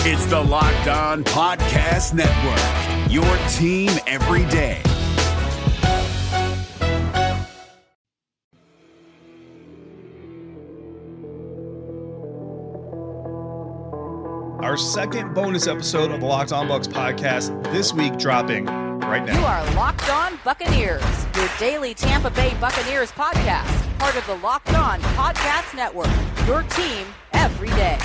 It's the Locked On Podcast Network, your team every day. Our second bonus episode of the Locked On Bucs podcast this week dropping right now. You are Locked On Buccaneers, your daily Tampa Bay Buccaneers podcast, part of the Locked On Podcast Network, your team every day.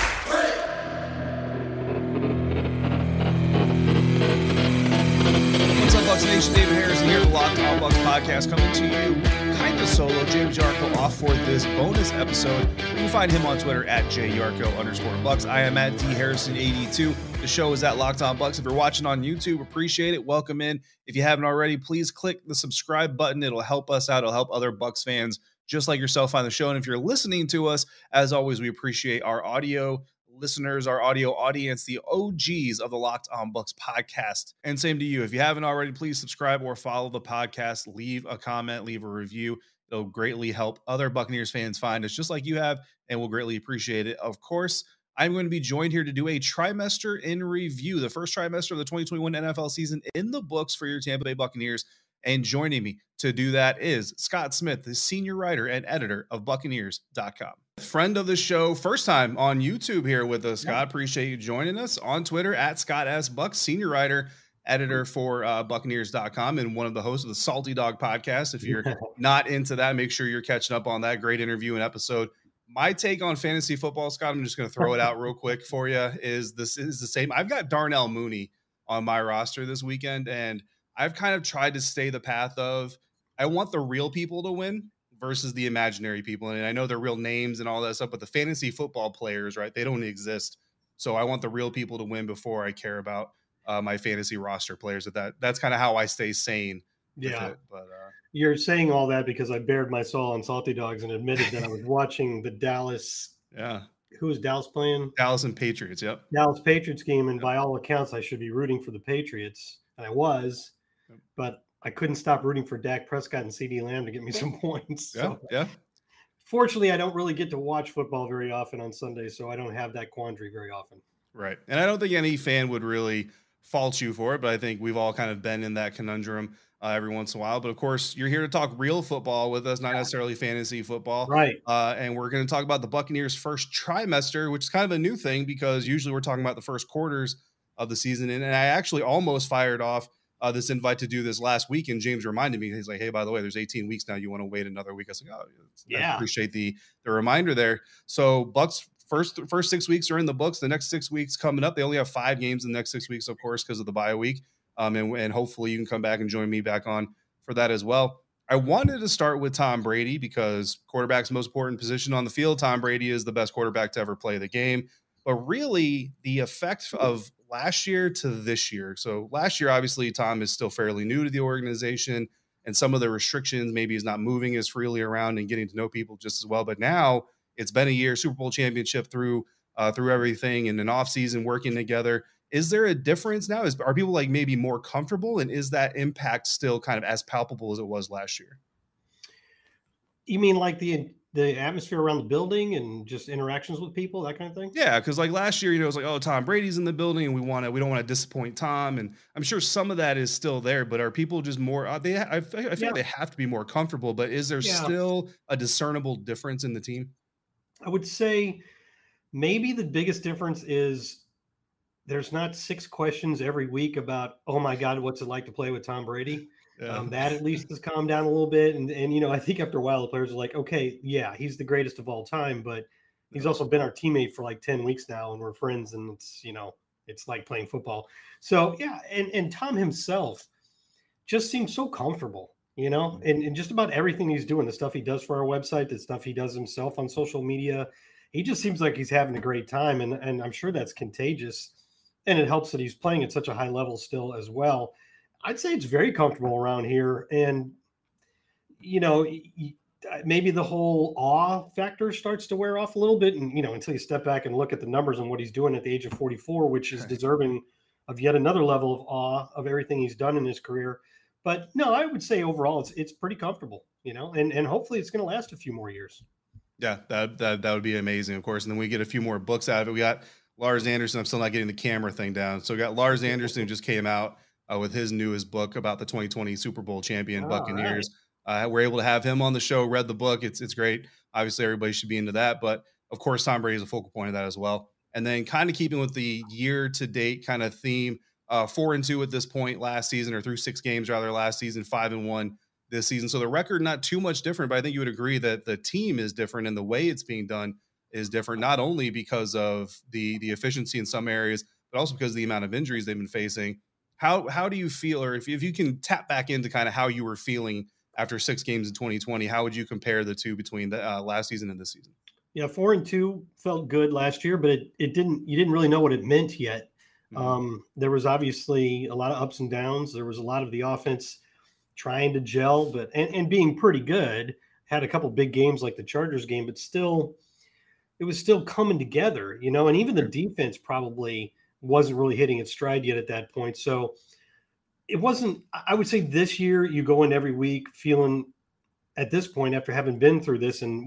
What's up, Bucs Nation? David Harrison here, the Locked On Bucs podcast, coming to you kind of solo. James Yarko off for this bonus episode. You can find him on Twitter at @JYarko_Bucs. I am at DHarrison82. The show is at Locked On Bucs. If you're watching on YouTube, appreciate it. Welcome in. If you haven't already, please click the subscribe button. It'll help us out. It'll help other Bucs fans just like yourself find the show. And if you're listening to us, as always, we appreciate our audio listeners, our audio audience, the OGs of the Locked On Bucs podcast. And same to you. If you haven't already, please subscribe or follow the podcast. Leave a comment, leave a review. It'll greatly help other Buccaneers fans find us just like you have, and we'll greatly appreciate it. Of course, I'm going to be joined here to do a trimester in review, the first trimester of the 2021 NFL season in the books for your Tampa Bay Buccaneers. And joining me to do that is Scott Smith, the senior writer and editor of Buccaneers.com. Friend of the show, first time on YouTube here with us, Scott. Appreciate you joining us. On Twitter at Scott S. Bucks, senior writer, editor for Buccaneers.com, and one of the hosts of the Salty Dog podcast. If you're not into that, make sure you're catching up on that great interview and episode. My take on fantasy football, Scott, I'm just going to throw it out real quick for you, is this is the same. I've got Darnell Mooney on my roster this weekend, and I've kind of tried to stay the path of I want the real people to win versus the imaginary people. And I know they're real names and all that stuff, but the fantasy football players, right, they don't exist. So I want the real people to win before I care about my fantasy roster players. That's kind of how I stay sane. Yeah. It. But you're saying all that because I bared my soul on Salty Dogs and admitted that I was watching the Dallas. Yeah. Who was Dallas playing? Dallas and Patriots. Yep. Dallas Patriots game. And by all accounts, I should be rooting for the Patriots. And I was, but I couldn't stop rooting for Dak Prescott and CeeDee Lamb to get me some points. Yeah. Fortunately, I don't really get to watch football very often on Sunday, so I don't have that quandary very often. Right. And I don't think any fan would really fault you for it, but I think we've all kind of been in that conundrum every once in a while. But of course, you're here to talk real football with us, not necessarily fantasy football. Right. And we're going to talk about the Buccaneers' first trimester, which is kind of a new thing because usually we're talking about the first quarters of the season. And I actually almost fired off this invite to do this last week, and James reminded me. He's like, "Hey, by the way, there's 18 weeks now. You want to wait another week?" I was like, "Oh, yeah." I appreciate the reminder there. So, Bucks first 6 weeks are in the books. The next 6 weeks coming up. They only have 5 games in the next 6 weeks, of course, because of the bye week. And hopefully you can come back and join me back on for that as well. I wanted to start with Tom Brady because quarterback's most important position on the field. Tom Brady is the best quarterback to ever play the game. But really, the effect of last year to this year. So last year, obviously, Tom is still fairly new to the organization, and some of the restrictions, maybe he's not moving as freely around and getting to know people just as well. But now it's been a year, Super Bowl championship through everything, and an offseason working together. Is there a difference now? Are people like maybe more comfortable, and is that impact still kind of as palpable as it was last year? You mean like the atmosphere around the building and just interactions with people, that kind of thing? Yeah, because like last year, it was like, oh, Tom Brady's in the building, and we don't want to disappoint Tom, and I'm sure some of that is still there. But are people just more? I feel like they have to be more comfortable. But is there still a discernible difference in the team? I would say maybe the biggest difference is there's not 6 questions every week about, oh my God, what's it like to play with Tom Brady? Yeah. That at least has calmed down a little bit. And I think after a while, the players are like, okay, yeah, he's the greatest of all time, but he's also been our teammate for like 10 weeks now, and we're friends, and it's like playing football. So yeah. And Tom himself just seems so comfortable, and just about everything he's doing, the stuff he does for our website, the stuff he does himself on social media, he just seems like he's having a great time. And I'm sure that's contagious, and it helps that he's playing at such a high level still as well. I'd say it's very comfortable around here. And, maybe the whole awe factor starts to wear off a little bit. And, until you step back and look at the numbers and what he's doing at the age of 44, which is deserving of yet another level of awe of everything he's done in his career. But no, I would say overall it's pretty comfortable, and hopefully it's going to last a few more years. Yeah, that would be amazing, of course. And then we get a few more books out of it. We got Lars Anderson. I'm still not getting the camera thing down. So we got Lars Anderson who just came out with his newest book about the 2020 Super Bowl champion All right. Buccaneers. We're able to have him on the show, read the book. It's great. Obviously, everybody should be into that. But, of course, Tom Brady is a focal point of that as well. And then kind of keeping with the year-to-date kind of theme, 4-2 at this point last season, or through 6 games rather last season, 5-1 this season. So the record not too much different, but I think you would agree that the team is different and the way it's being done is different, not only because of the efficiency in some areas, but also because of the amount of injuries they've been facing. How do you feel, or if you can tap back into kind of how you were feeling after 6 games in 2020, how would you compare the two between the last season and this season? Yeah, 4-2 felt good last year, but you didn't really know what it meant yet. There was obviously a lot of ups and downs. There was a lot of the offense trying to gel, but and being pretty good. Had a couple big games like the Chargers game, but still, it was still coming together, you know. And even the defense probably wasn't really hitting its stride yet at that point. So it wasn't. I would say this year you go in every week feeling, at this point, after having been through this in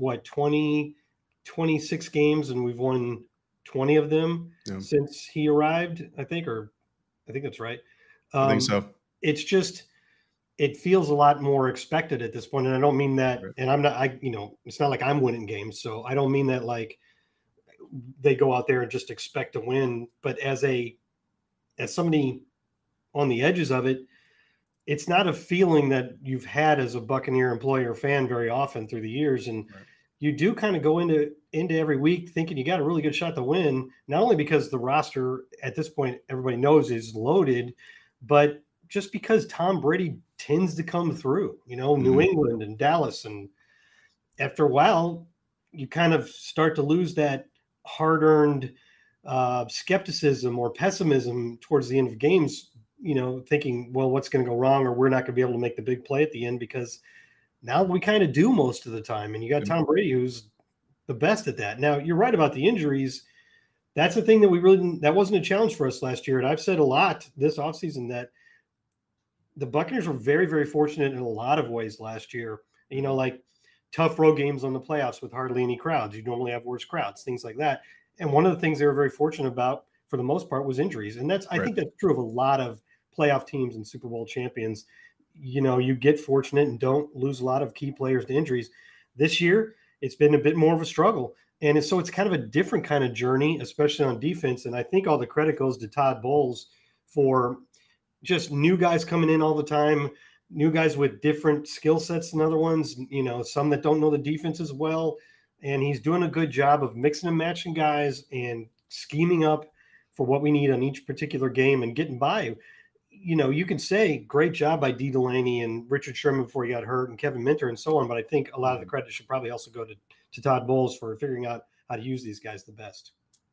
26 games, and we've won 20 of them since he arrived, I think that's right. I think so. It's just, it feels a lot more expected at this point. And I don't mean that, and it's not like I'm winning games. So I don't mean that like they go out there and just expect to win, but as somebody on the edges of it, it's not a feeling that you've had as a Buccaneer employee or fan very often through the years. And you do kind of go into every week thinking you got a really good shot to win, not only because the roster at this point, everybody knows, is loaded, but just because Tom Brady tends to come through, New England and Dallas. And after a while, you kind of start to lose that hard-earned skepticism or pessimism towards the end of games, thinking, well, what's going to go wrong, or we're not going to be able to make the big play at the end, because now we kind of do most of the time. And you got Tom Brady, who's the best at that. Now, you're right about the injuries. That's the thing that that wasn't a challenge for us last year. And I've said a lot this offseason that the Buccaneers were very, very fortunate in a lot of ways last year. Like tough road games on the playoffs with hardly any crowds. You normally have worse crowds, things like that. And one of the things they were very fortunate about, for the most part, was injuries. And I think that's true of a lot of playoff teams and Super Bowl champions. You get fortunate and don't lose a lot of key players to injuries. This year, it's been a bit more of a struggle. And so it's kind of a different kind of journey, especially on defense. And I think all the credit goes to Todd Bowles for just new guys coming in all the time, new guys with different skill sets than other ones, some that don't know the defense as well. And he's doing a good job of mixing and matching guys and scheming up for what we need on each particular game and getting by. You can say great job by Dee Delaney and Richard Sherman before he got hurt and Kevin Minter and so on. But I think a lot of the credit should probably also go to Todd Bowles for figuring out how to use these guys the best.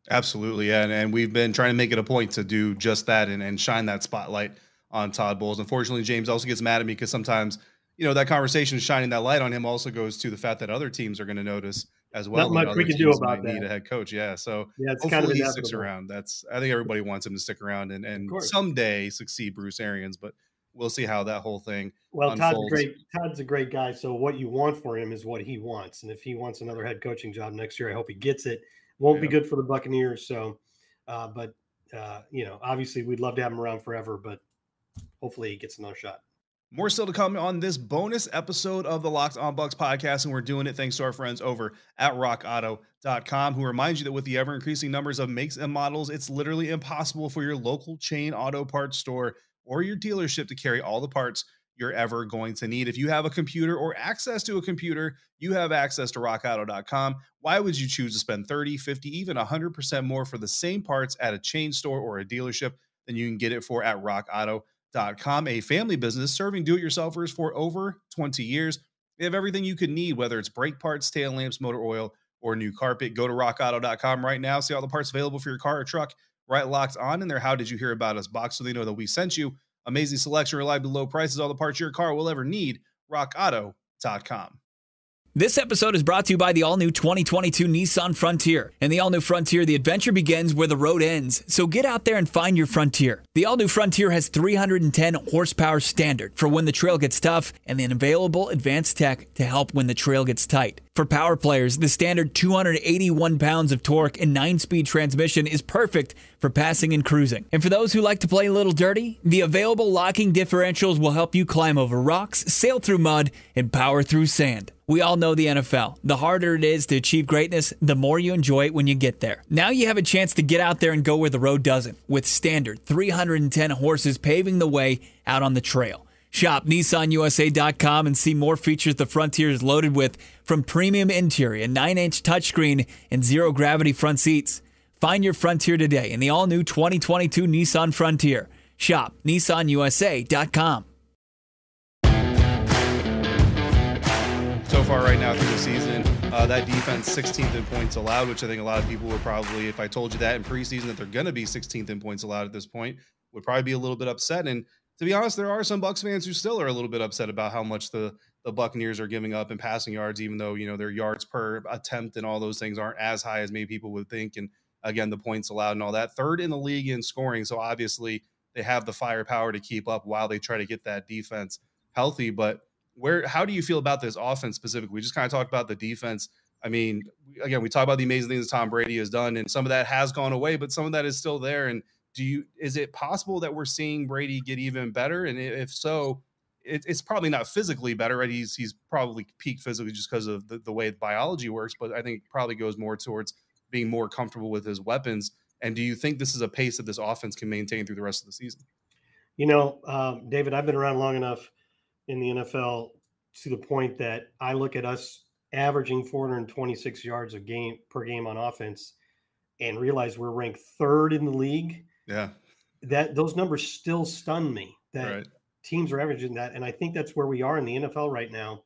Absolutely. Yeah. And we've been trying to make it a point to do just that and shine that spotlight on Todd Bowles. Unfortunately, James also gets mad at me because sometimes, that conversation shining that light on him also goes to the fact that other teams are going to notice as well. Not much we can do about that. Need a head coach. Yeah. So it's hopefully kind of he sticks around. I think everybody wants him to stick around and someday succeed Bruce Arians, but we'll see how that whole thing unfolds. Todd's a great guy. So what you want for him is what he wants. And if he wants another head coaching job next year, I hope he gets it. Won't be good for the Buccaneers. So, obviously we'd love to have him around forever, but hopefully he gets another shot. More still to come on this bonus episode of the Locked On Bucs podcast, and we're doing it thanks to our friends over at rockauto.com, who remind you that with the ever-increasing numbers of makes and models, it's literally impossible for your local chain auto parts store or your dealership to carry all the parts you're ever going to need. If you have a computer or access to a computer, you have access to rockauto.com. Why would you choose to spend 30, 50, even 100% more for the same parts at a chain store or a dealership than you can get it for at rockauto.com? A family business serving do-it-yourselfers for over 20 years. They have everything you could need, whether it's brake parts, tail lamps, motor oil, or new carpet. Go to rockauto.com right now. See all the parts available for your car or truck right locked on in their How Did You Hear About Us box, so they know that we sent you. Amazing selection, reliably low prices, all the parts your car will ever need. rockauto.com. This episode is brought to you by the all-new 2022 Nissan Frontier. In the all-new Frontier, the adventure begins where the road ends. So get out there and find your Frontier. The all-new Frontier has 310 horsepower standard for when the trail gets tough and then available advanced tech to help when the trail gets tight. For power players, the standard 281 pounds of torque and 9-speed transmission is perfect for passing and cruising. And for those who like to play a little dirty, the available locking differentials will help you climb over rocks, sail through mud, and power through sand. We all know the NFL. The harder it is to achieve greatness, the more you enjoy it when you get there. Now you have a chance to get out there and go where the road doesn't, with standard 310 horses paving the way out on the trail. Shop NissanUSA.com and see more features the Frontier is loaded with, from premium interior, 9-inch touchscreen, and zero-gravity front seats. Find your Frontier today in the all-new 2022 Nissan Frontier. Shop NissanUSA.com. So far right now through the season, that defense 16th in points allowed, which I think a lot of people would probably, if I told you that in preseason that they're going to be 16th in points allowed at this point, would probably be a little bit upset. And to be honest, there are some Bucs fans who still are a little bit upset about how much the Buccaneers are giving up in passing yards, even though, you know, their yards per attempt and all those things aren't as high as maybe people would think. And again, the points allowed and all that. Third in the league in scoring. So obviously they have the firepower to keep up while they try to get that defense healthy. But how do you feel about this offense specifically? We just kind of talked about the defense. I mean, again, we talk about the amazing things Tom Brady has done, and some of that has gone away, but some of that is still there. And is it possible that we're seeing Brady get even better? And if so, it's probably not physically better, right? He's probably peaked physically just because of the way biology works, but I think it probably goes more towards being more comfortable with his weapons. And do you think this is a pace that this offense can maintain through the rest of the season? You know, David, I've been around long enough in the NFL to the point that I look at us averaging 426 yards per game on offense and realize we're ranked third in the league. Yeah. Those numbers still stun me that right. Teams are averaging that. And I think that's where we are in the NFL right now.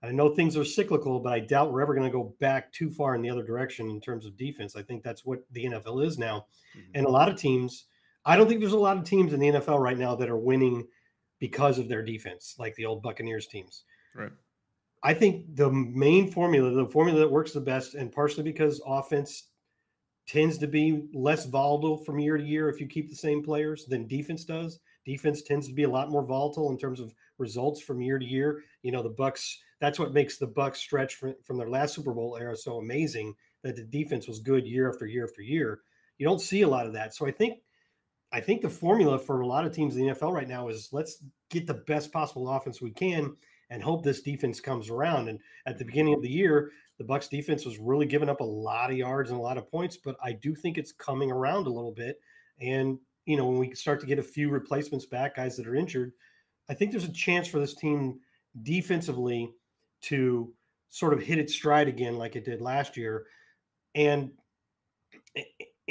I know things are cyclical, but I doubt we're ever going to go back too far in the other direction in terms of defense. I think that's what the NFL is now. Mm-hmm. And a lot of teams, I don't think there's a lot of teams in the NFL right now that are winning because of their defense, like the old Buccaneers teams. Right. I think the main formula, the formula that works the best, and partially because offense tends to be less volatile from year to year if you keep the same players than defense does. Defense tends to be a lot more volatile in terms of results from year to year. You know, the Bucs, that's what makes the Bucs stretch from their last Super Bowl era so amazing, that the defense was good year after year after year. You don't see a lot of that. So I think the formula for a lot of teams in the NFL right now is let's get the best possible offense we can and hope this defense comes around. And at the beginning of the year, the Bucs defense was really giving up a lot of yards and a lot of points, but I do think it's coming around a little bit. And, you know, when we start to get a few replacements back, guys that are injured, I think there's a chance for this team defensively to sort of hit its stride again like it did last year. And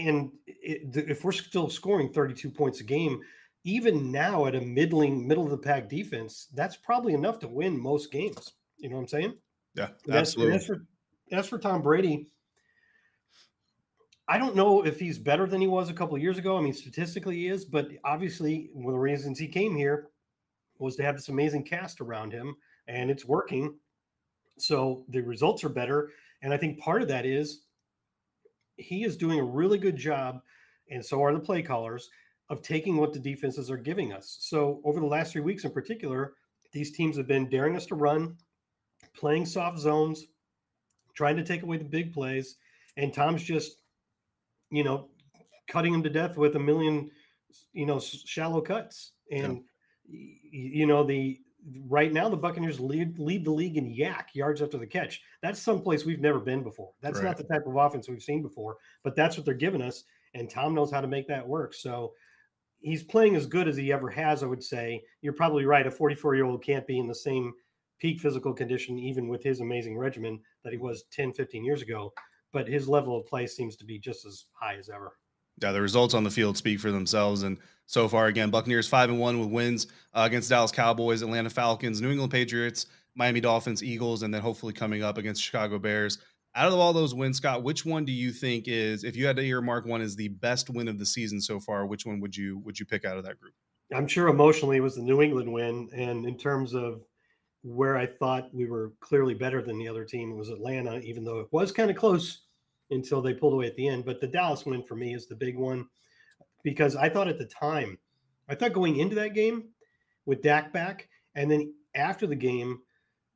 if we're still scoring 32 points a game, even now at a middle of the pack defense, that's probably enough to win most games. You know what I'm saying? Yeah, absolutely. As for Tom Brady, I don't know if he's better than he was a couple of years ago. I mean, statistically he is, but obviously one of the reasons he came here was to have this amazing cast around him, and it's working. So the results are better. And I think part of that is he is doing a really good job, and so are the play callers, of taking what the defenses are giving us. So over the last 3 weeks in particular, these teams have been daring us to run, playing soft zones, trying to take away the big plays, and Tom's just, you know, cutting them to death with a million, you know, shallow cuts. And, you know, right now the Buccaneers lead the league in yards after the catch. That's someplace we've never been before. That's not the type of offense we've seen before, but that's what they're giving us. And Tom knows how to make that work. So he's playing as good as he ever has, I would say. You're probably right. A 44-year-old can't be in the same peak physical condition, even with his amazing regimen, that he was 10, 15 years ago. But his level of play seems to be just as high as ever. Yeah, the results on the field speak for themselves. And so far, again, Buccaneers 5-1 with wins against Dallas Cowboys, Atlanta Falcons, New England Patriots, Miami Dolphins, Eagles, and then hopefully coming up against Chicago Bears. Out of all those wins, Scott, which one do you think is, if you had to earmark one as the best win of the season so far, which one would you pick out of that group? I'm sure emotionally it was the New England win. And in terms of where I thought we were clearly better than the other team. It was Atlanta, even though it was kind of close until they pulled away at the end. But the Dallas win for me is the big one, because I thought at the time, I thought going into that game with Dak back, and then after the game,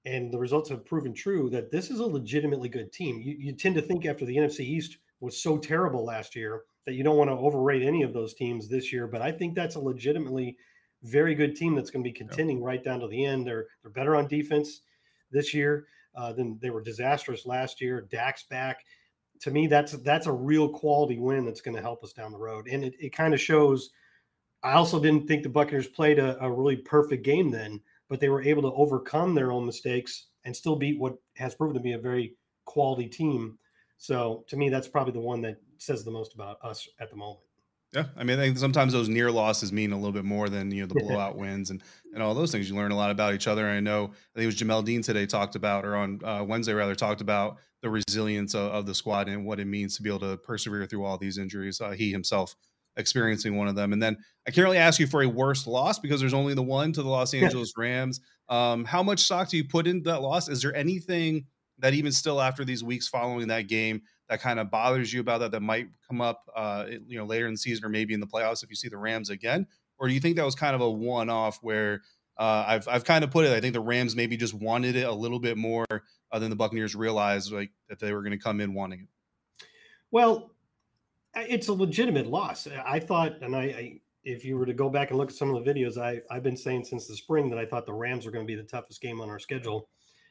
and the results have proven true, that this is a legitimately good team. You tend to think after the NFC East was so terrible last year that you don't want to overrate any of those teams this year. But I think that's a legitimately very good team that's going to be contending right down to the end. They're better on defense this year than they were disastrous last year. Dak's back. To me, that's a real quality win that's going to help us down the road. And it kind of shows. I also didn't think the Buccaneers played a really perfect game then, but they were able to overcome their own mistakes and still beat what has proven to be a very quality team. So to me, that's probably the one that says the most about us at the moment. Yeah, I mean, I think sometimes those near losses mean a little bit more than, the blowout wins and all those things. You learn a lot about each other. And I know, I think it was Jamel Dean today talked about, or on Wednesday rather, talked about the resilience of the squad and what it means to be able to persevere through all these injuries. He himself experiencing one of them. And then I can't really ask you for a worst loss because there's only the one to the Los Angeles Rams. How much stock do you put into that loss? Is there anything that even still after these weeks following that game that kind of bothers you about that might come up, later in the season or maybe in the playoffs if you see the Rams again? Or do you think that was kind of a one-off where I've kind of put it, I think the Rams maybe just wanted it a little bit more than the Buccaneers realized that they were going to come in wanting it? Well, it's a legitimate loss. I thought, and I if you were to go back and look at some of the videos, I've been saying since the spring that I thought the Rams were going to be the toughest game on our schedule.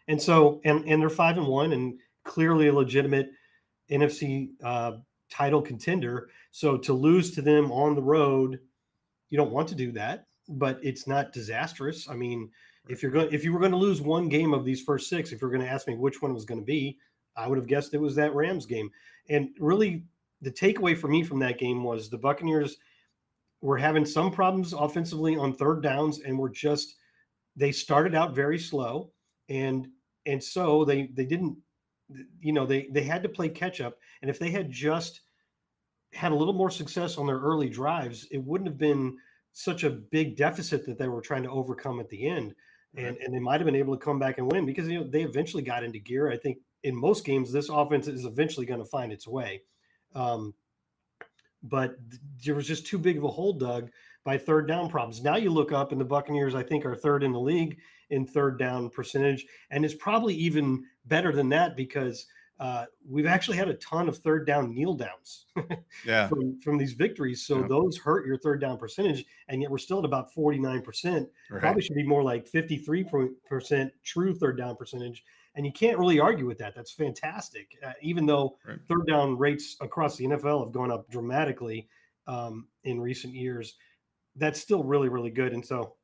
And so, and they're 5-1 and clearly a legitimate NFC title contender. So to lose to them on the road, you don't want to do that, but it's not disastrous. I mean, if you were going to lose one game of these first six, if you're going to ask me which one it was going to be, I would have guessed it was that Rams game. And really, the takeaway for me from that game was the Buccaneers were having some problems offensively on third downs, and they started out very slow, and so they didn't, they had to play catch up. And if they had just had a little more success on their early drives, it wouldn't have been such a big deficit that they were trying to overcome at the end. And they might have been able to come back and win because they eventually got into gear. I think in most games, this offense is eventually going to find its way. But there was just too big of a hole dug by third down problems. Now you look up and the Buccaneers, I think, are third in the league in third down percentage. And it's probably even better than that because we've actually had a ton of third down kneel downs from these victories. So those hurt your third down percentage. And yet we're still at about 49%. Right. Probably should be more like 53% true third down percentage. And you can't really argue with that. That's fantastic. Even though third down rates across the NFL have gone up dramatically in recent years, that's still really, really good. And so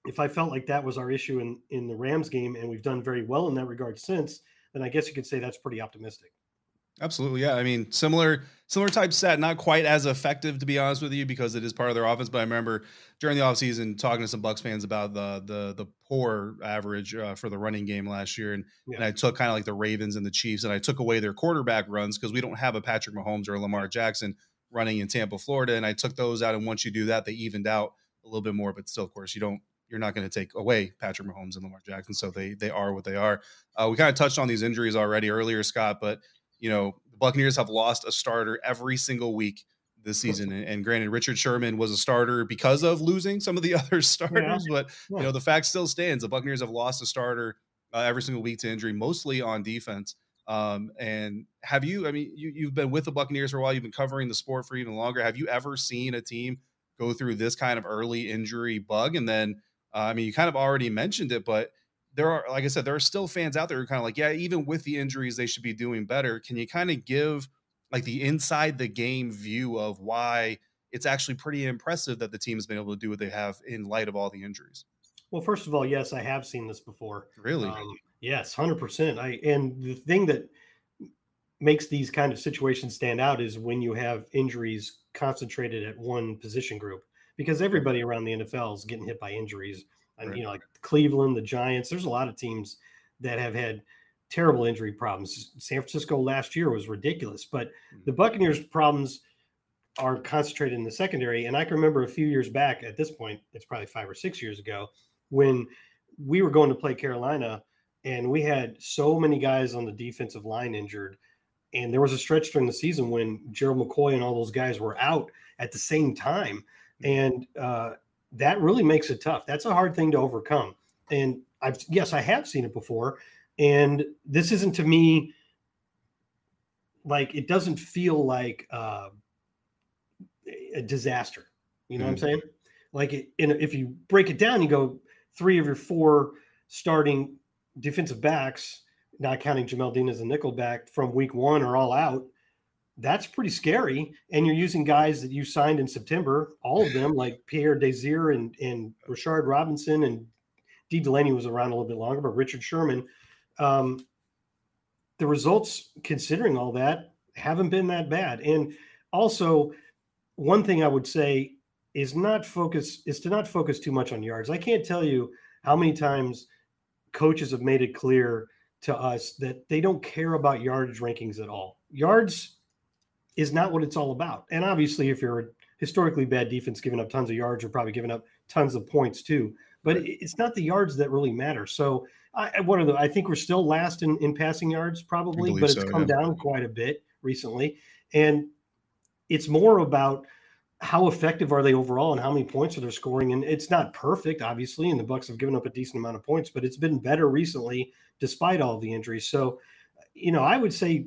if I felt like that was our issue in the Rams game, and we've done very well in that regard since, then I guess you could say that's pretty optimistic. Absolutely. Yeah. I mean, similar type set, not quite as effective, to be honest with you, because it is part of their offense. But I remember during the offseason talking to some Bucs fans about the poor average for the running game last year. And I took kind of like the Ravens and the Chiefs, and I took away their quarterback runs because we don't have a Patrick Mahomes or a Lamar Jackson running in Tampa, Florida. And I took those out. And once you do that, they evened out a little bit more. But still, of course, you're not going to take away Patrick Mahomes and Lamar Jackson. So they are what they are. We kind of touched on these injuries already earlier, Scott, but the Buccaneers have lost a starter every single week this season. And granted, Richard Sherman was a starter because of losing some of the other starters, but the fact still stands. The Buccaneers have lost a starter every single week to injury, mostly on defense. And have you, you've been with the Buccaneers for a while, you've been covering the sport for even longer. Have you ever seen a team go through this kind of early injury bug? And then, you kind of already mentioned it, but there are, like I said, there are still fans out there who are kind of like, yeah, even with the injuries, they should be doing better. Can you kind of give like the inside the game view of why it's actually pretty impressive that the team has been able to do what they have in light of all the injuries? Well, first of all, yes, I have seen this before. Really? Yes, 100%. And the thing that makes these kind of situations stand out is when you have injuries concentrated at one position group, because everybody around the NFL is getting hit by injuries. And, like Cleveland, the Giants, there's a lot of teams that have had terrible injury problems. San Francisco last year was ridiculous, but the Buccaneers' problems are concentrated in the secondary. And I can remember a few years back at this point, it's probably 5 or 6 years ago, when we were going to play Carolina, and we had so many guys on the defensive line injured. And there was a stretch during the season when Gerald McCoy and all those guys were out at the same time. And that really makes it tough. That's a hard thing to overcome. And I have seen it before. And this isn't, to me, like, it doesn't feel like a disaster. You know what I'm saying? Like, if you break it down, you go 3 of your 4 starting defensive backs, not counting Jamel Dean as a nickel back, from week 1 are all out. That's pretty scary. And you're using guys that you signed in September, all of them, like Pierre Desir and Rashard Robinson, and D. Delaney was around a little bit longer, but Richard Sherman. The results, considering all that, haven't been that bad. And also, one thing I would say is to not focus too much on yards. I can't tell you how many times coaches have made it clear to us that they don't care about yardage rankings at all. Yards is not what it's all about. And obviously, if you're a historically bad defense giving up tons of yards, you're probably giving up tons of points too. But it's not the yards that really matter. So I think we're still last in passing yards probably, but it's come down quite a bit recently. And it's more about how effective are they overall and how many points are they scoring. And it's not perfect, obviously, and the Bucs have given up a decent amount of points, but it's been better recently despite all the injuries. So, I would say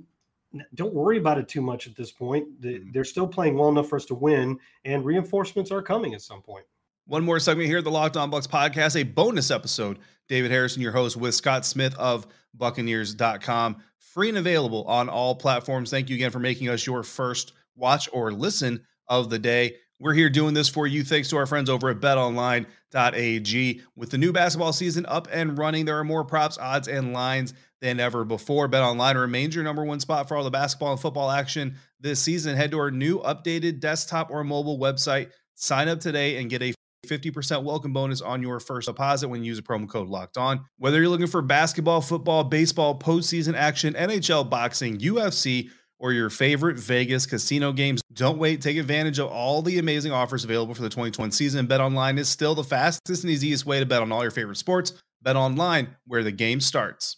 don't worry about it too much at this point. They're still playing well enough for us to win, and reinforcements are coming at some point. One more segment here at the Locked On Bucs podcast, a bonus episode. David Harrison, your host, with Scott Smith of Buccaneers.com. Free and available on all platforms. Thank you again for making us your first watch or listen of the day. We're here doing this for you thanks to our friends over at betonline.ag. With the new basketball season up and running, there are more props, odds, and lines than ever before. BetOnline remains your number one spot for all the basketball and football action this season. Head to our new updated desktop or mobile website. Sign up today and get a 50% welcome bonus on your first deposit when you use a promo code Locked On. Whether you're looking for basketball, football, baseball, postseason action, NHL, boxing, UFC, or your favorite Vegas casino games, don't wait. Take advantage of all the amazing offers available for the 2020 season. BetOnline is still the fastest and easiest way to bet on all your favorite sports. BetOnline, where the game starts.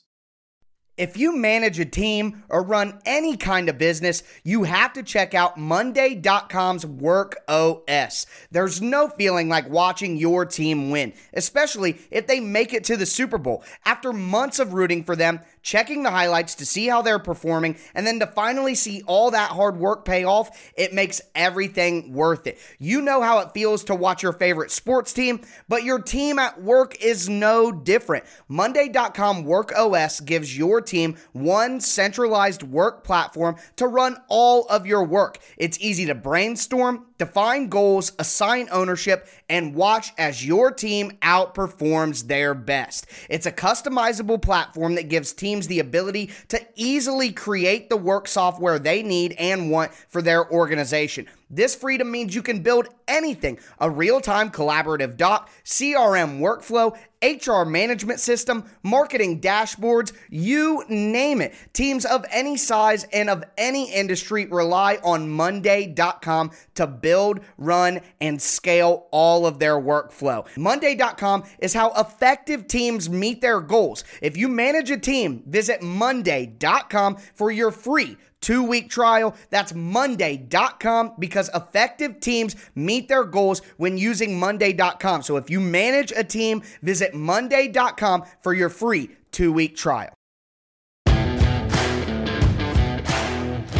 If you manage a team or run any kind of business, you have to check out Monday.com's Work OS. There's no feeling like watching your team win, especially if they make it to the Super Bowl. After months of rooting for them, checking the highlights to see how they're performing, and then to finally see all that hard work pay off, it makes everything worth it. You know how it feels to watch your favorite sports team, but your team at work is no different. Monday.com Work OS gives your team one centralized work platform to run all of your work. It's easy to brainstorm, define goals, assign ownership, and watch as your team outperforms their best. It's a customizable platform that gives teams the ability to easily create the work software they need and want for their organization. This freedom means you can build anything: a real-time collaborative doc, CRM workflow, HR management system, marketing dashboards, you name it. Teams of any size and of any industry rely on Monday.com to build, run, and scale all of their workflow. Monday.com is how effective teams meet their goals. If you manage a team, visit Monday.com for your free 2-week trial. That's Monday.com, because effective teams meet their goals when using Monday.com. So if you manage a team, visit Monday.com for your free 2-week trial.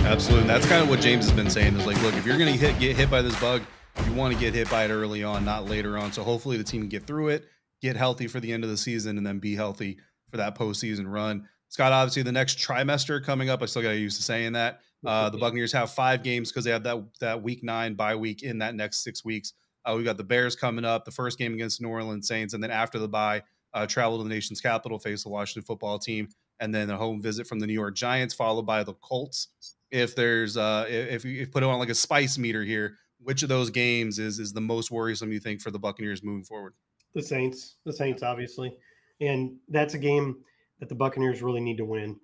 Absolutely. And that's kind of what James has been saying is like, look, if you're going to get hit by this bug, you want to get hit by it early on, not later on. So hopefully the team can get through it, get healthy for the end of the season, and then be healthy for that postseason run. Scott, obviously the next trimester coming up, I still got used to saying that. The Buccaneers have 5 games because they have that week 9 bye week in that next 6 weeks. We've got the Bears coming up, the first game against New Orleans Saints, and then after the bye, travel to the nation's capital, face the Washington football team, and then a home visit from the New York Giants, followed by the Colts. If there's if you put it on like a spice meter here, which of those games is the most worrisome, you think, for the Buccaneers moving forward? The Saints, obviously, and that's a game that the Buccaneers really need to win,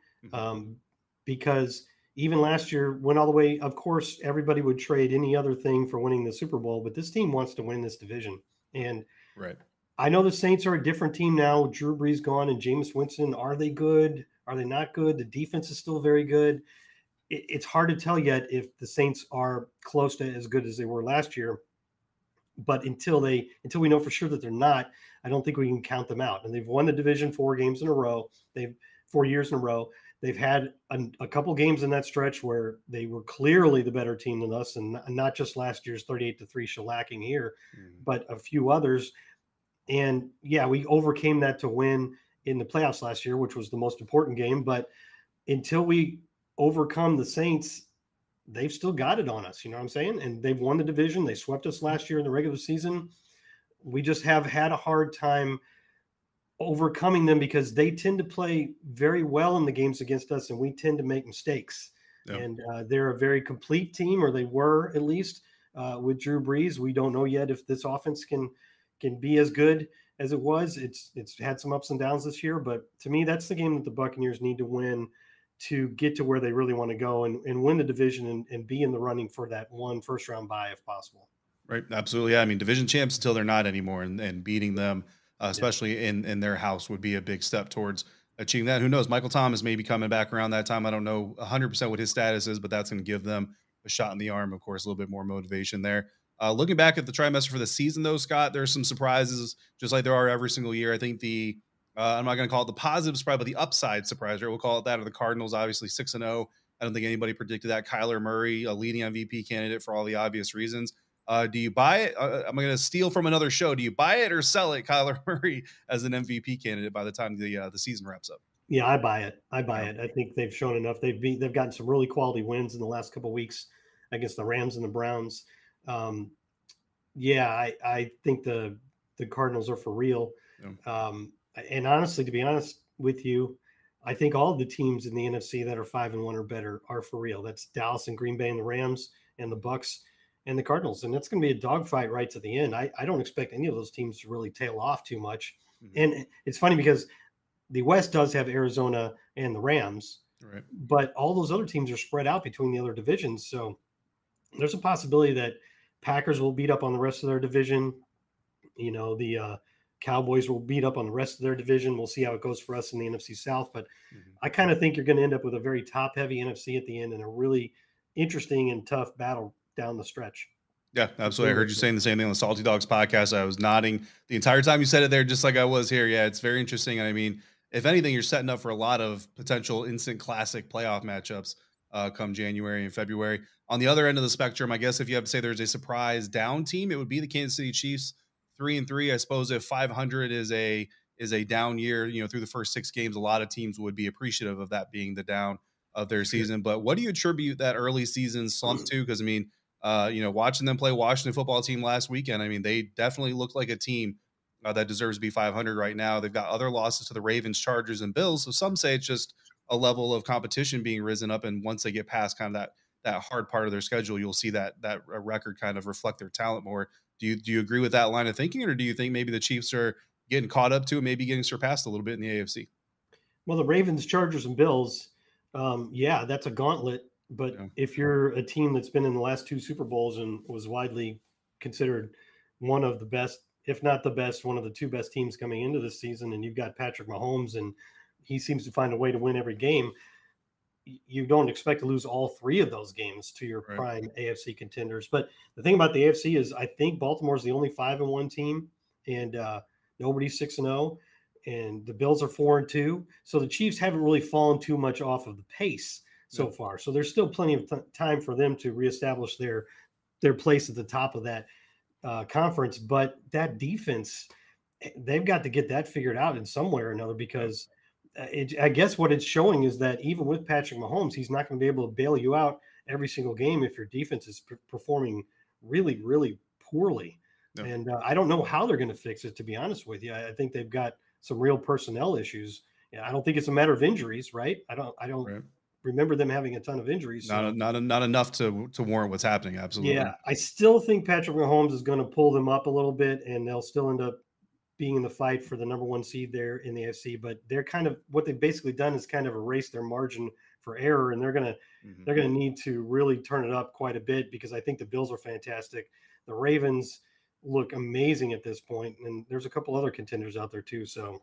because even last year went all the way. Of course, everybody would trade any other thing for winning the Super Bowl, but this team wants to win this division. And right, I know the Saints are a different team now. Drew Brees gone and Jameis Winston. Are they good? Are they not good? The defense is still very good. It's hard to tell yet if the Saints are close to as good as they were last year. But until we know for sure that they're not, I don't think we can count them out. And they've won the division 4 games in a row. They've 4 years in a row. They've had a couple games in that stretch where they were clearly the better team than us, and not just last year's 38-3 shellacking here, but a few others. And yeah, we overcame that to win in the playoffs last year, which was the most important game. But until we overcome the Saints, they've still got it on us. You know what I'm saying? And they've won the division. They swept us last year in the regular season. We just have had a hard time overcoming them because they tend to play very well in the games against us, and we tend to make mistakes. Yep. And they're a very complete team, or they were at least with Drew Brees. We don't know yet if this offense can be as good as it was. It's had some ups and downs this year, but to me, that's the game that the Buccaneers need to win to get to where they really want to go and win the division and be in the running for that one first-round bye if possible. Right. Absolutely. Yeah. I mean, division champs until they're not anymore, and beating them, especially in their house, would be a big step towards achieving that. Who knows? Michael Thomas may be coming back around that time. I don't know 100% what his status is, but that's going to give them a shot in the arm. Of course, a little bit more motivation there. Looking back at the trimester for the season, though, Scott, there's some surprises, just like there are every single year. I think I'm not going to call it the positive surprise, but the upside surprise, right? We'll call it that. Are the Cardinals, obviously 6-0. I don't think anybody predicted that. Kyler Murray, a leading MVP candidate for all the obvious reasons. Do you buy it? I'm going to steal from another show. Do you buy it or sell it, Kyler Murray, as an MVP candidate by the time the season wraps up? Yeah, I buy it. I think they've shown enough. They've gotten some really quality wins in the last couple of weeks against the Rams and the Browns. I think the Cardinals are for real. Yeah. And honestly, to be honest with you, I think all of the teams in the NFC that are 5-1 or better are for real. That's Dallas and Green Bay and the Rams and the Bucs and the Cardinals. And that's going to be a dogfight right to the end. I don't expect any of those teams to really tail off too much. Mm-hmm. And it's funny because the West does have Arizona and the Rams, right, but all those other teams are spread out between the other divisions. So there's a possibility that Packers will beat up on the rest of their division. You know, the Cowboys will beat up on the rest of their division. We'll see how it goes for us in the NFC South. But I kind of think you're going to end up with a very top-heavy NFC at the end and a really interesting and tough battle down the stretch. Yeah, absolutely. I heard you saying the same thing on the Salty Dogs podcast. I was nodding the entire time you said it there, just like I was here. Yeah, it's very interesting. And I mean, if anything, you're setting up for a lot of potential instant classic playoff matchups come January and February. On the other end of the spectrum, I guess if you have to say there's a surprise down team, it would be the Kansas City Chiefs. 3-3. I suppose if 500 is a down year, you know, through the first 6 games, a lot of teams would be appreciative of that being the down of their season. But what do you attribute that early season slump to? Because I mean, watching them play Washington football team last weekend, I mean, they definitely look like a team that deserves to be 500 right now. They've got other losses to the Ravens, Chargers, and Bills. So some say it's just a level of competition being risen up, and once they get past kind of that hard part of their schedule, you'll see that record kind of reflect their talent more. Do you agree with that line of thinking, or do you think maybe the Chiefs are getting caught up to it, maybe getting surpassed a little bit in the AFC? Well, the Ravens, Chargers, and Bills, that's a gauntlet. But if you're a team that's been in the last 2 Super Bowls and was widely considered one of the best, if not the best, one of the 2 best teams coming into this season, and you've got Patrick Mahomes, and he seems to find a way to win every game, you don't expect to lose all 3 of those games to your prime AFC contenders. But the thing about the AFC is I think Baltimore's the only 5-1 team, and nobody's 6-0, and the Bills are 4-2. So the Chiefs haven't really fallen too much off of the pace so far. So there's still plenty of time for them to reestablish their place at the top of that conference. But that defense, they've got to get that figured out in some way or another, because I guess what it's showing is that even with Patrick Mahomes, he's not going to be able to bail you out every single game if your defense is performing really, really poorly. No. And I don't know how they're going to fix it, to be honest with you. I think they've got some real personnel issues. I don't think it's a matter of injuries, right? I don't remember them having a ton of injuries. Not enough to warrant what's happening. Absolutely. Yeah, I still think Patrick Mahomes is going to pull them up a little bit, and they'll still end up being in the fight for the number 1 seed there in the AFC. But they're kind of, what they've basically done is kind of erase their margin for error, and they're going to need to really turn it up quite a bit, because I think the Bills are fantastic. The Ravens, look amazing at this point, and there's a couple other contenders out there too. So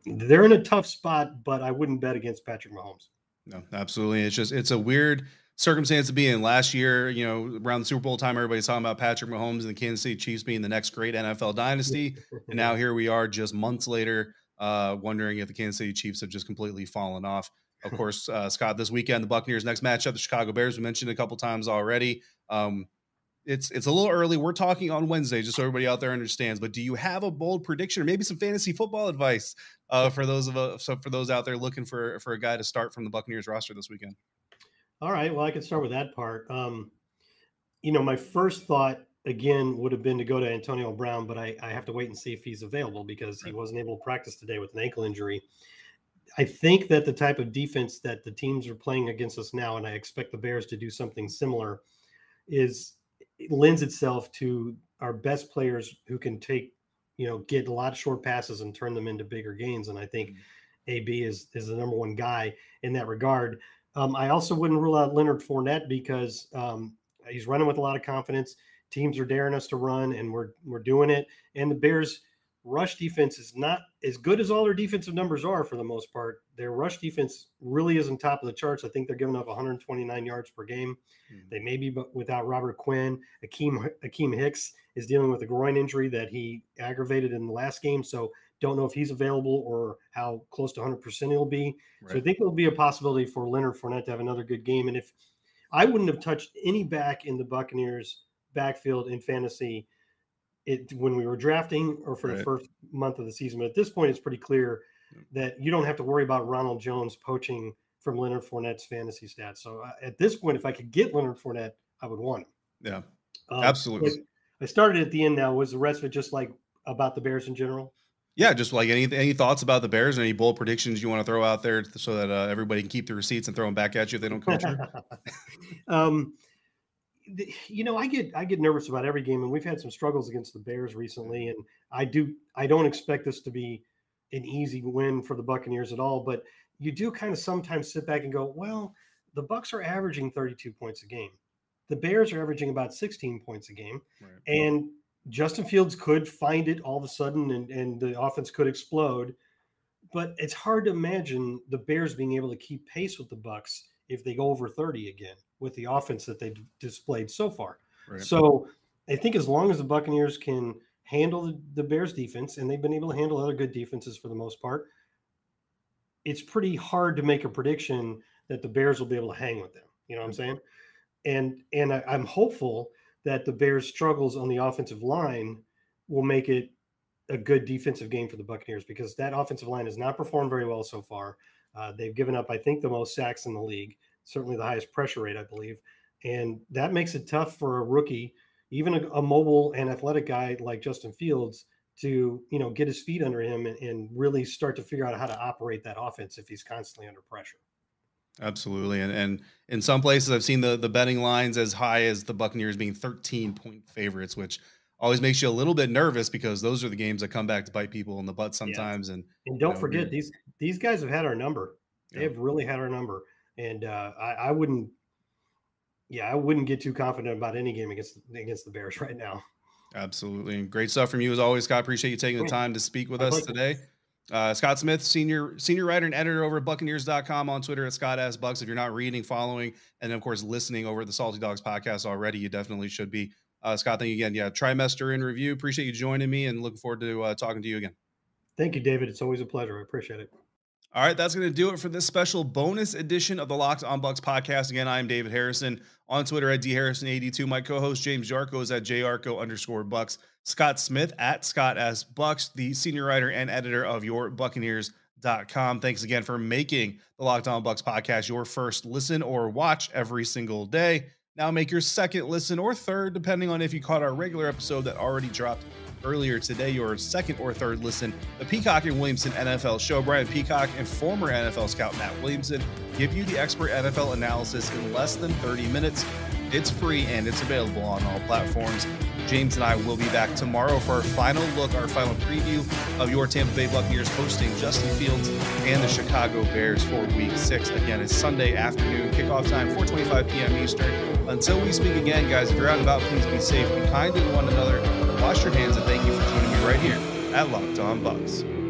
they're in a tough spot, but I wouldn't bet against Patrick Mahomes. No, absolutely. It's a weird circumstance to be in. Last year, around the Super Bowl time, everybody's talking about Patrick Mahomes and the Kansas City Chiefs being the next great NFL dynasty. And now here we are just months later, wondering if the Kansas City Chiefs have just completely fallen off. Of course, Scott, this weekend, the Buccaneers' next matchup, the Chicago Bears, we mentioned a couple times already. It's a little early. We're talking on Wednesday, just so everybody out there understands. But do you have a bold prediction or maybe some fantasy football advice for those out there looking for a guy to start from the Buccaneers roster this weekend? All right. Well, I can start with that part. My first thought again would have been to go to Antonio Brown, but I have to wait and see if he's available because he wasn't able to practice today with an ankle injury. I think that the type of defense that the teams are playing against us now, and I expect the Bears to do something similar, it lends itself to our best players who can get a lot of short passes and turn them into bigger gains. And I think AB is the number one guy in that regard. I also wouldn't rule out Leonard Fournette because he's running with a lot of confidence. Teams are daring us to run, and we're doing it. And the Bears' rush defense is not as good as all their defensive numbers are for the most part. Their rush defense really isn't top of the charts. I think they're giving up 129 yards per game. They may be without Robert Quinn. Akeem Hicks is dealing with a groin injury that he aggravated in the last game, so don't know if he's available or how close to 100% he'll be. Right. So I think there'll be a possibility for Leonard Fournette to have another good game. And if I wouldn't have touched any back in the Buccaneers backfield in fantasy when we were drafting or for the first month of the season. But at this point, it's pretty clear that you don't have to worry about Ronald Jones poaching from Leonard Fournette's fantasy stats. So at this point, if I could get Leonard Fournette, I would want him. Yeah, absolutely. I started at the end now. Was the rest of it just like about the Bears in general? Yeah, just like any thoughts about the Bears, any bold predictions you want to throw out there so that everybody can keep the receipts and throw them back at you if they don't come true? I get nervous about every game, and we've had some struggles against the Bears recently, and I don't expect this to be an easy win for the Buccaneers at all, but you do kind of sometimes sit back and go, well, the Bucs are averaging 32 points a game. The Bears are averaging about 16 points a game, and Justin Fields could find it all of a sudden, and the offense could explode, but it's hard to imagine the Bears being able to keep pace with the Bucs if they go over 30 again with the offense that they've displayed so far. Right. So I think as long as the Buccaneers can handle the Bears defense, and they've been able to handle other good defenses for the most part, it's pretty hard to make a prediction that the Bears will be able to hang with them. You know what I'm saying? And I'm hopeful that the Bears' struggles on the offensive line will make it a good defensive game for the Buccaneers, because that offensive line has not performed very well so far. They've given up, I think, the most sacks in the league, certainly the highest pressure rate, I believe. And that makes it tough for a rookie, even a mobile and athletic guy like Justin Fields, to, get his feet under him and really start to figure out how to operate that offense if he's constantly under pressure. Absolutely. And in some places I've seen the betting lines as high as the Buccaneers being 13-point favorites, which always makes you a little bit nervous because those are the games that come back to bite people in the butt sometimes. Yeah. And don't forget, these guys have had our number. They have really had our number. And I wouldn't get too confident about any game against the Bears right now. Absolutely. And great stuff from you as always, Scott. Appreciate you taking the time to speak with us today. Scott Smith, senior writer and editor over at Buccaneers.com, on Twitter at ScottAskBucks. If you're not reading, following, and of course listening over at the Salty Dogs podcast already, you definitely should be. Scott, thank you again. Yeah, trimester in review. Appreciate you joining me, and looking forward to talking to you again. Thank you, David. It's always a pleasure. I appreciate it. All right, that's going to do it for this special bonus edition of the Locked On Bucs podcast. Again, I'm David Harrison, on Twitter at DHarrison82. My co-host James Jarko is at JArko_Bucks. Scott Smith at ScottAskBucks, the senior writer and editor of your Buccaneers.com. Thanks again for making the Locked On Bucs podcast your first listen or watch every single day. Now make your second listen or third, depending on if you caught our regular episode that already dropped earlier today, your second or third listen, the Peacock and Williamson NFL show. Brian Peacock and former NFL scout Matt Williamson give you the expert NFL analysis in less than 30 minutes. It's free and it's available on all platforms. James and I will be back tomorrow for our final look, our final preview of your Tampa Bay Buccaneers hosting Justin Fields and the Chicago Bears for Week 6. Again, it's Sunday afternoon, kickoff time, 4:25 p.m. Eastern. Until we speak again, guys, if you're out and about, please be safe, be kind to one another, wash your hands, and thank you for joining me right here at Locked On Bucs.